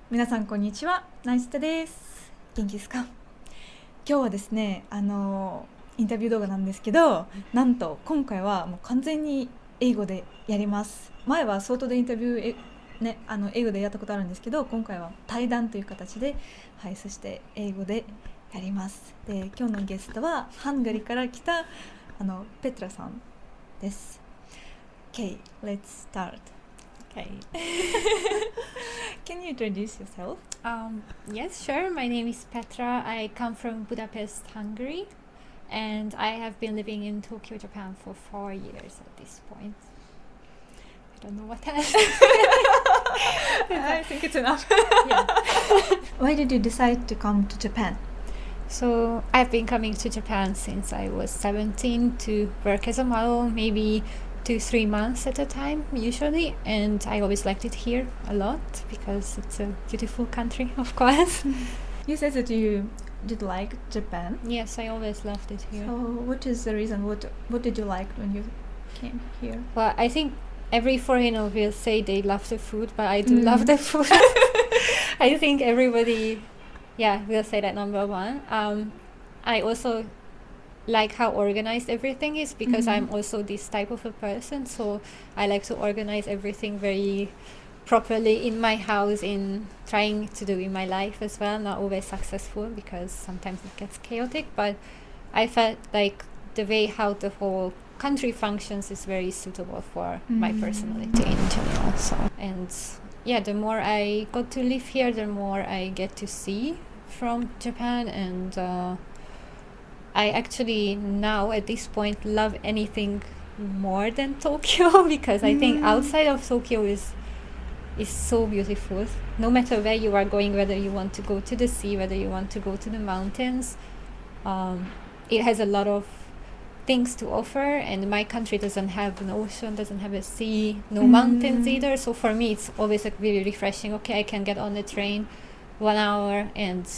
皆さんこんにちは、ナイステです。元気ですか？今日はですね、インタビュー動画なんですけど、なんと今回はもう完全に英語でやります。前は外でインタビュー英語でやったことあるんですけど、今回は対談という形で、はい、そして英語でやります。で、今日のゲストはハンガリーから来たペトラさんです。Okay, let's start.Okay. Can you introduce yourself? Yes, sure. My name is Petra. I come from Budapest, Hungary, and I have been living in Tokyo, Japan for 4 years at this point. I don't know what else. I think it's enough. Yeah. Why did you decide to come to Japan? So I've been coming to Japan since I was 17 to work as a model, maybe 2-3 months at a time usually, and I always liked it here a lot because it's a beautiful country, of course. You said that you did like Japan. Yes, I always loved it here. So what is the reason? What did you like when you came here? Well, I think every foreigner will say they love the food, but I do love the food. I think everybody will say that number one. I also like how organized everything is because I'm also this type of a person, so I like to organize everything very properly in my house, in trying to do in my life as well. Not always successful because sometimes it gets chaotic, but I felt like the way how the whole country functions is very suitable for my personality in general. So, and the more I got to live here, the more I get to see from Japan, and I actually now at this point love anything more than Tokyo because I think outside of Tokyo is so beautiful. No matter where you are going, whether you want to go to the sea, whether you want to go to the mountains, it has a lot of things to offer, and my country doesn't have an ocean, doesn't have a sea, no mountains either. So for me it's always like really refreshing. Okay, I can get on the train 1 hour and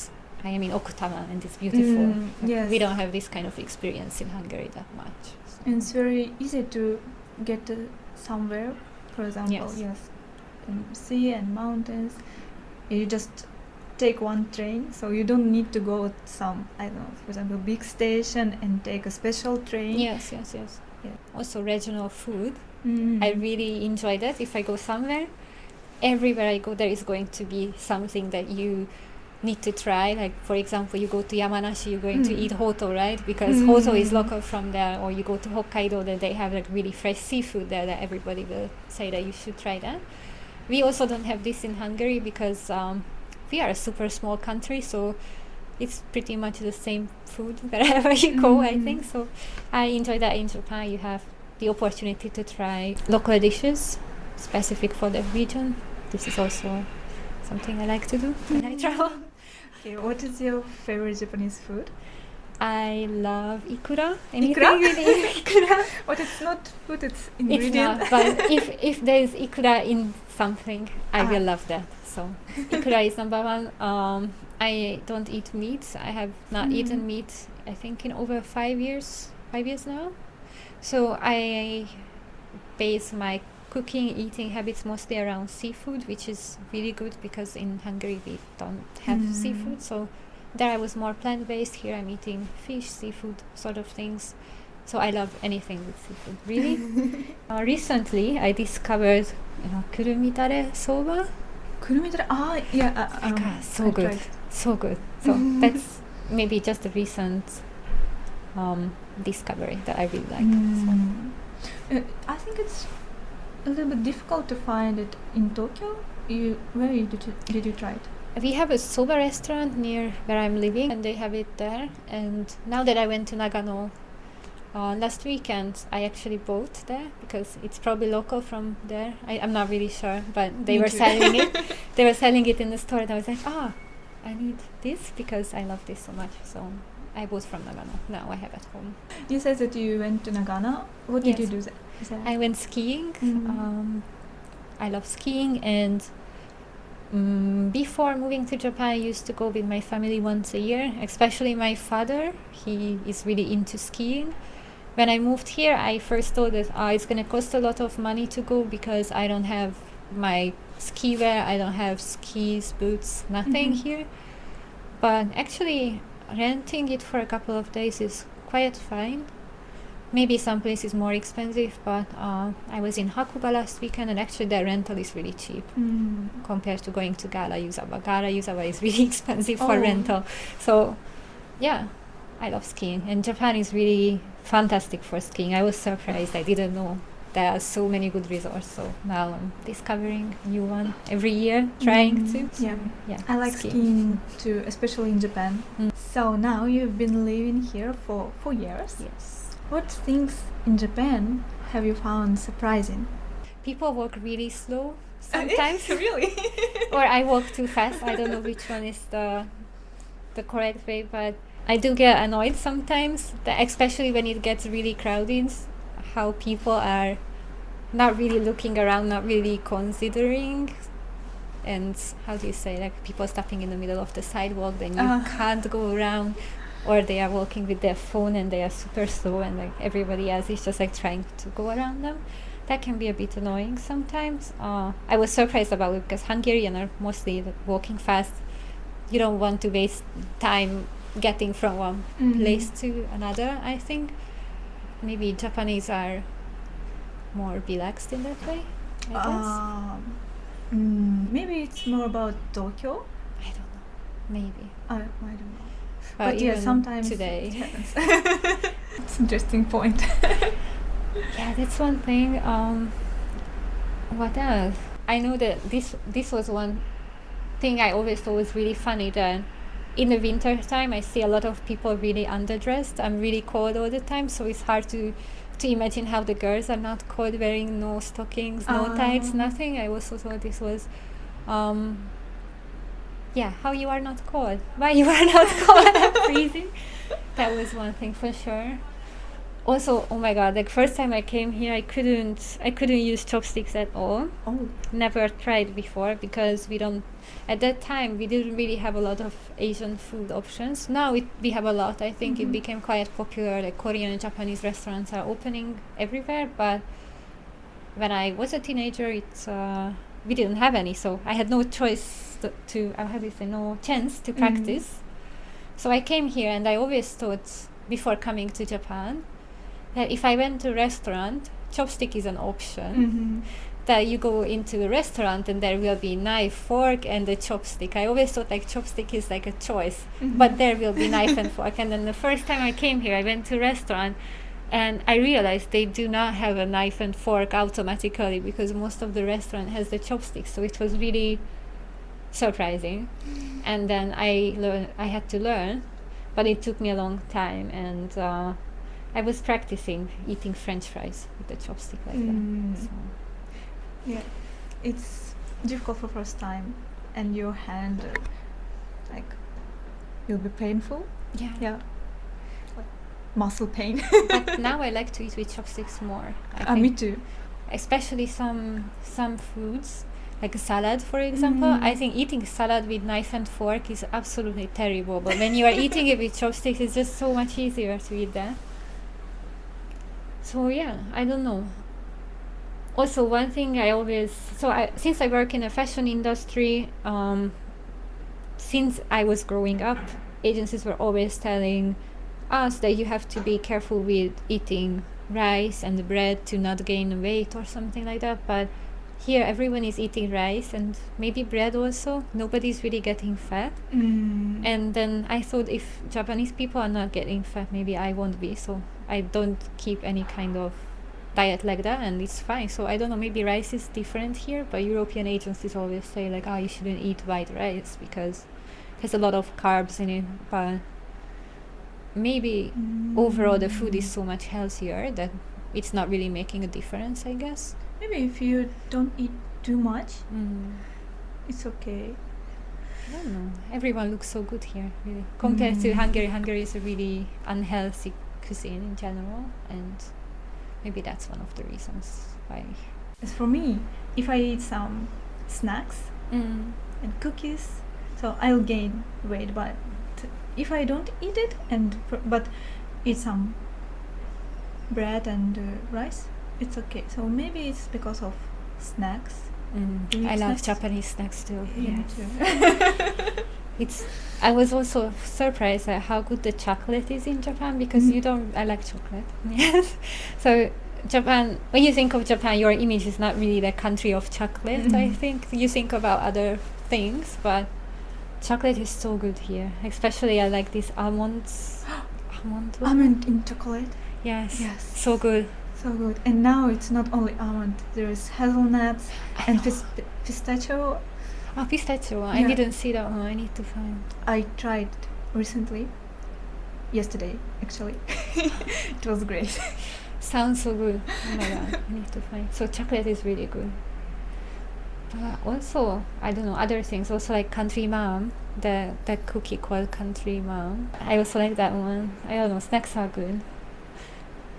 I am in Okutama and it's beautiful. Yes. We don't have this kind of experience in Hungary that much. So. And it's very easy to get to somewhere, for example, sea and mountains. You just take one train, so you don't need to go to some, I don't know, for example, big station and take a special train. Yes. Yeah. Also regional food. Mm-hmm. I really enjoy that. If I go somewhere, everywhere I go there is going to be something that you need to try. Like for example, you go to Yamanashi, you're going to eat hoto, right? Because hoto is local from there. Or you go to Hokkaido, that they have like really fresh seafood there that everybody will say that you should try that. We also don't have this in Hungary because we are a super small country, so it's pretty much the same food wherever you go, I think. So I enjoy that in Japan. You have the opportunity to try local dishes specific for the region. This is also something I like to do when I travel. Okay, what is your favorite Japanese food? I love ikura. Ikura? Ikura. But it's not food, it's ingredient. It's not, but if there is ikura in something, I will love that. So ikura is number one. I don't eat meat. I have not eaten meat, I think, in over 5 years. 5 years now. So I base my cooking, eating habits mostly around seafood, which is really good because in Hungary we don't have seafood. So there I was more plant-based. Here I'm eating fish, seafood sort of things. So I love anything with seafood, really. Recently I discovered kurumitare soba. Kurumitare? So good. So good. So that's maybe just a recent discovery that I really like. I think it's a little bit difficult to find it in Tokyo. Where did you try it? We have a soba restaurant near where I'm living, and they have it there. And now that I went to Nagano last weekend, I actually bought there because it's probably local from there. I'm not really sure, but they were selling it. They were selling it in the store, and I was like, I need this because I love this so much. So I bought from Nagano. Now I have at home. You said that you went to Nagano. What did you do there? I went skiing. I love skiing, and before moving to Japan, I used to go with my family once a year, especially my father. He is really into skiing. When I moved here, I first thought that it's going to cost a lot of money to go because I don't have my ski wear. I don't have skis, boots, nothing here. But actually, renting it for a couple of days is quite fine. Maybe some places more expensive, but I was in Hakuba last weekend, and actually the rental is really cheap compared to going to Gara-Yuzawa. Gara-Yuzawa is really expensive for rental. So, yeah, I love skiing, and Japan is really fantastic for skiing. I was surprised. I didn't know there are so many good resorts. So now I'm discovering a new one every year, trying to. So, yeah, I like skiing too, especially in Japan. So now you've been living here for 4 years. Yes. What things in Japan have you found surprising? People walk really slow sometimes. Really? Or I walk too fast. I don't know which one is the correct way, but I do get annoyed sometimes, especially when it gets really crowded, how people are not really looking around, not really considering, and how do you say, like people stopping in the middle of the sidewalk, then you can't go around, or they are walking with their phone and they are super slow, and like everybody else is just like trying to go around them. That can be a bit annoying sometimes. I was surprised about it because Hungarians are mostly like, walking fast. You don't want to waste time getting from one place to another. I think maybe Japanese are more relaxed in that way, I guess. Maybe it's more about Tokyo. I don't know. Maybe. I don't know. But yeah, sometimes today. it happens. It's an interesting point. Yeah, that's one thing. What else? I know that this was one thing I always thought was really funny, that in the winter time I see a lot of people really underdressed. I'm really cold all the time, so it's hard to imagine how the girls are not cold, wearing no stockings, no tights, nothing. I also thought this was how you are not cold, why you are not cold. I'm freezing. That was one thing for sure. Also, oh my god, like first time I came here, I couldn't use chopsticks at all. Never tried before, because at that time we didn't really have a lot of Asian food options. Now we have a lot. I think it became quite popular, like Korean and Japanese restaurants are opening everywhere, but when I was a teenager, we didn't have any, so I had no choice no chance to practice. So I came here, and I always thought before coming to Japan that if I went to a restaurant, chopstick is an option. That you go into a restaurant and there will be knife, fork, and a chopstick. I always thought like chopstick is like a choice, but there will be knife and fork. And then the first time I came here, I went to a restaurant, and I realized they do not have a knife and fork automatically, because most of the restaurant has the chopsticks. So it was really surprising. And then I had to learn, but it took me a long time, and I was practicing eating French fries with the chopstick like that. So. Yeah, it's difficult for first time, and your hand will be painful. Yeah, like muscle pain. But now I like to eat with chopsticks more. Me too. Especially some foods, like a salad, for example. I think eating salad with knife and fork is absolutely terrible. But when you are eating it with chopsticks, it's just so much easier to eat that. So yeah, I don't know. Also, one thing since I work in the fashion industry, since I was growing up, agencies were always telling us that you have to be careful with eating rice and bread to not gain weight or something like that. But here everyone is eating rice and maybe bread also. Nobody's really getting fat. And then I thought, if Japanese people are not getting fat, maybe I won't be. So I don't keep any kind of diet like that, and it's fine. So I don't know, maybe rice is different here, but European agencies always say like, you shouldn't eat white rice because it has a lot of carbs in it. But maybe overall the food is so much healthier that it's not really making a difference, I guess. Maybe if you don't eat too much, it's okay. I don't know. Everyone looks so good here, really. Compared to Hungary. Hungary is a really unhealthy cuisine in general, and maybe that's one of the reasons why. As for me, if I eat some snacks and cookies, so I'll gain weight. But if I don't eat it but eat some bread and rice, it's okay. So maybe it's because of snacks Do you I eat love snacks? Japanese snacks too. Yeah, me Yes. too. I was also surprised at how good the chocolate is in Japan because I like chocolate. Yes. So Japan, when you think of Japan, your image is not really the country of chocolate. I think you think about other things, but chocolate is so good here. Especially I like these almonds. Almond in chocolate. Yes. Yes. So good. So good. And now it's not only almond. There is hazelnuts I and know. pistachio. Oh, pistachio. I Yeah. didn't see that one. I need to find. I tried recently. Yesterday, actually. It was great. Sounds so good. Oh my god, I need to find. So chocolate is really good. But also, I don't know, other things. Also like Country Mom, the cookie called Country Mom. I also like that one. I don't know, snacks are good.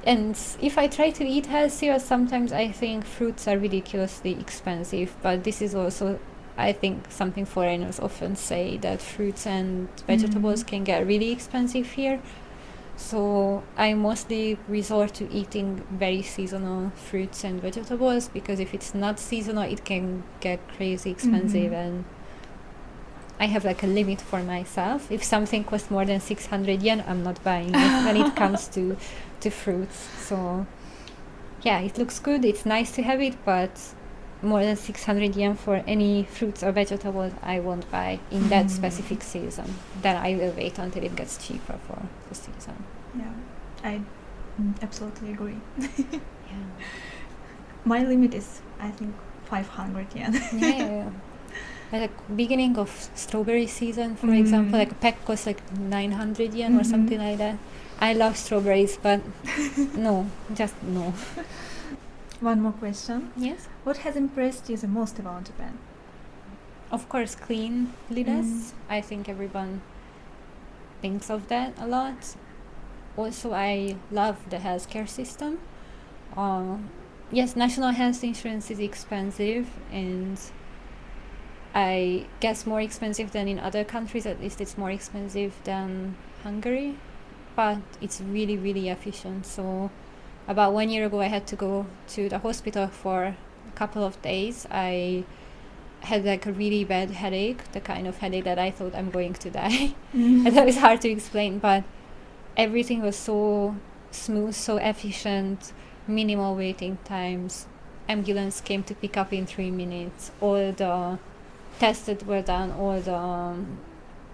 And if I try to eat healthier, sometimes I think fruits are ridiculously expensive. But this is also, I think, something foreigners often say, that fruits and vegetables can get really expensive here. So I mostly resort to eating very seasonal fruits and vegetables, because if it's not seasonal, it can get crazy expensive, and I have like a limit for myself. If something costs more than 600 yen, I'm not buying it when it comes to fruits. So yeah, it looks good, it's nice to have it, but more than 600 yen for any fruits or vegetables I won't buy in that specific season. Then I will wait until it gets cheaper for the season. Yeah, I absolutely agree. Yeah. My limit is, I think, 500 yen. Yeah. At the beginning of strawberry season, for example, like a pack costs like 900 yen or something like that. I love strawberries, but no, just no. One more question. Yes. What has impressed you the most about Japan? Of course, cleanliness. I think everyone thinks of that a lot. Also, I love the healthcare system. Yes, national health insurance is expensive, and I guess more expensive than in other countries. At least it's more expensive than Hungary, but it's really, really efficient. So about 1 year ago, I had to go to the hospital for a couple of days. I had like a really bad headache, the kind of headache that I thought I'm going to die. And that was hard to explain, but everything was so smooth, so efficient, minimal waiting times. Ambulance came to pick up in 3 minutes. All the tests that were done, all the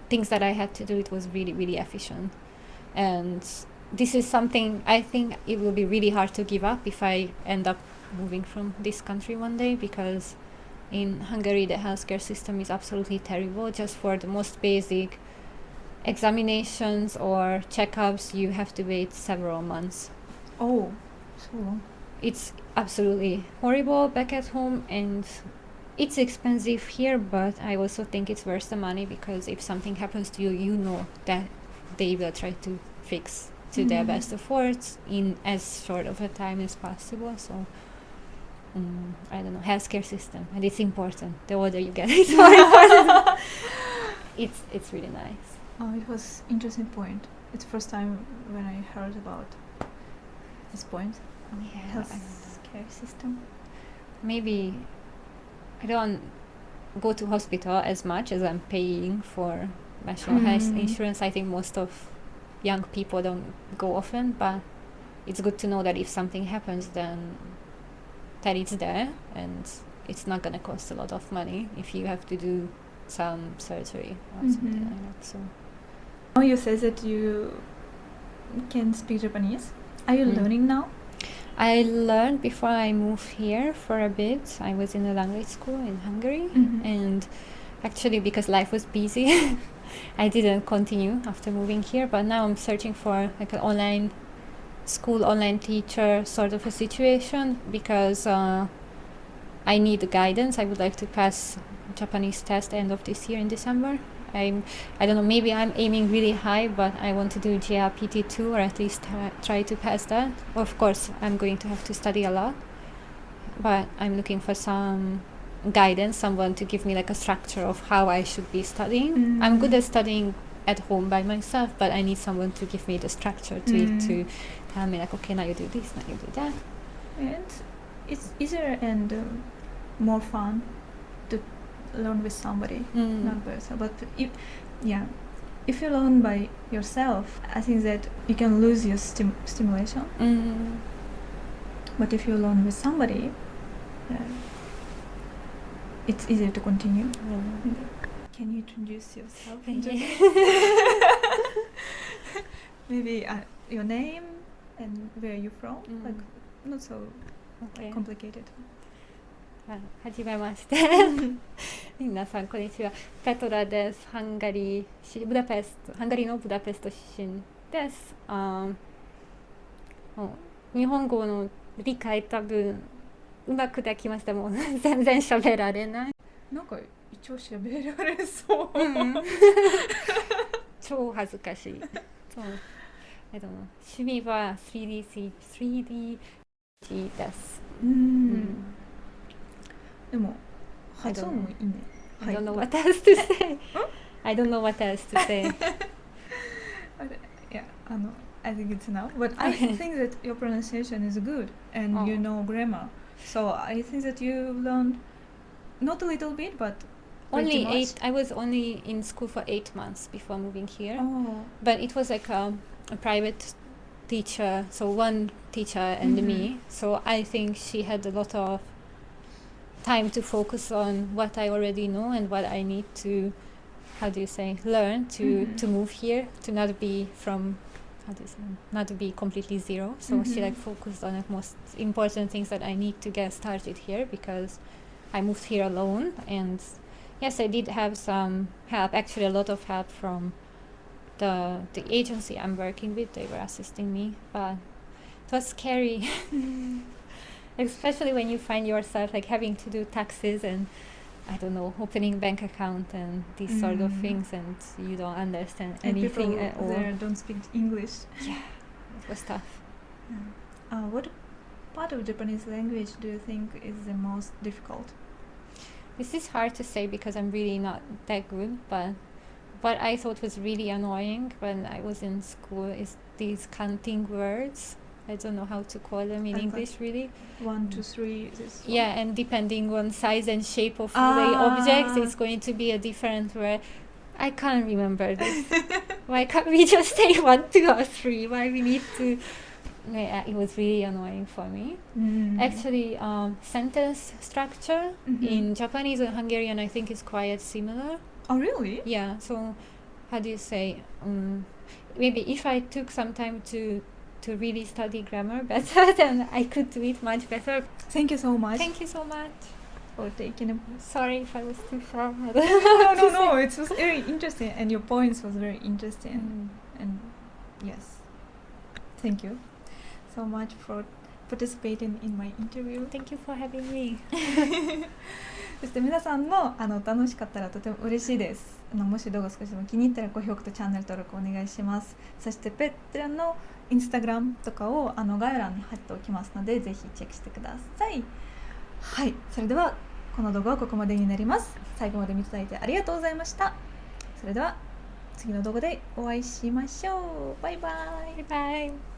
things that I had to do, it was really, really efficient. And this is something I think it will be really hard to give up if I end up moving from this country one day, because in Hungary the healthcare system is absolutely terrible. Just for the most basic examinations or checkups, you have to wait several months. Oh, so long. It's absolutely horrible back at home, and it's expensive here, but I also think it's worth the money, because if something happens to you, you know that they will try to fix to their best efforts in as short of a time as possible. So I don't know, healthcare system, and it's important. The older you get, it's more important. It's really nice. Oh, it was interesting point. It's first time when I heard about this point. Healthcare system. Maybe I don't go to hospital as much as I'm paying for national health insurance. I think most of young people don't go often, but it's good to know that if something happens, then that it's there, and it's not going to cost a lot of money if you have to do some surgery or something like that. So now you say that you can speak Japanese. Are you learning now? I learned before I moved here for a bit. I was in a language school in Hungary, and actually because life was busy, I didn't continue after moving here. But now I'm searching for like an online school, online teacher sort of a situation, because I need guidance. I would like to pass Japanese test end of this year in December. I don't know, maybe I'm aiming really high, but I want to do JLPT2, or at least try to pass that. Of course, I'm going to have to study a lot, but I'm looking for some guidance, someone to give me like a structure of how I should be studying. I'm good at studying at home by myself, but I need someone to give me the structure to it, to tell me like, okay, now you do this, now you do that. And it's easier and more fun to learn with somebody, not by yourself. But if you learn by yourself, I think that you can lose your stimulation. But if you learn with somebody, it's easier to continue. Can you introduce yourself? Maybe your name and where you're from, like not so complicated. はじめまして。皆さんこんにちは。ペトラです。ハンガリーのブダペスト出身です。日本語の理解多分うまくできました。もう全然喋られない。なんか一応喋られそう。超恥ずかしい。そう。趣味は 3D です。でも発音もいいね。I don't know what else to say. I don't know what else to say. Yeah, I think it's enough. But I think that your pronunciation is good and you know grammar. So I think that you learned not a little bit, but only 8. I was only in school for 8 months before moving here. But it was like a private teacher, so one teacher and me. So I think she had a lot of time to focus on what I already know and what I need to, learn to move here, to not be not to be completely zero. So she focused on the most important things that I need to get started here, because I moved here alone. And yes, I did have some help, actually a lot of help from the agency I'm working with. They were assisting me, but it was scary. Especially when you find yourself having to do taxes and opening bank account and these sort of things, and you don't understand anything at all. There don't speak English. Yeah, it was tough. What part of Japanese language do you think is the most difficult? This is hard to say because I'm really not that good, but what I thought was really annoying when I was in school is these counting words. I don't know how to call them in English, really. 1, 2, 3. Yeah, and depending on size and shape of the objects, it's going to be a different word. I can't remember this. Why can't we just say 1, 2, or 3? Why we need to? Yeah, it was really annoying for me. Actually, sentence structure in Japanese and Hungarian, I think, is quite similar. Oh, really? Yeah. So, how do you say? Maybe if I took some time to really study grammar better, then I could do it much better. Thank you so much. Thank you so much for taking it. Sorry if I was too sharp. No, it was very interesting, and your points was very interesting. And yes, thank you so much for participating in my interview. Thank you for having me. そして皆さんも楽しかったらとても嬉しいです。もし動画少しでも気に入ったら高評価とチャンネル登録お願いします。そしてペットラのインスタグラムとかを概要欄に貼っておきますので、ぜひチェックしてください。はい、それではこの動画はここまでになります。最後まで見ていただいてありがとうございました。それでは次の動画でお会いしましょう。バイバイ。バイバイ。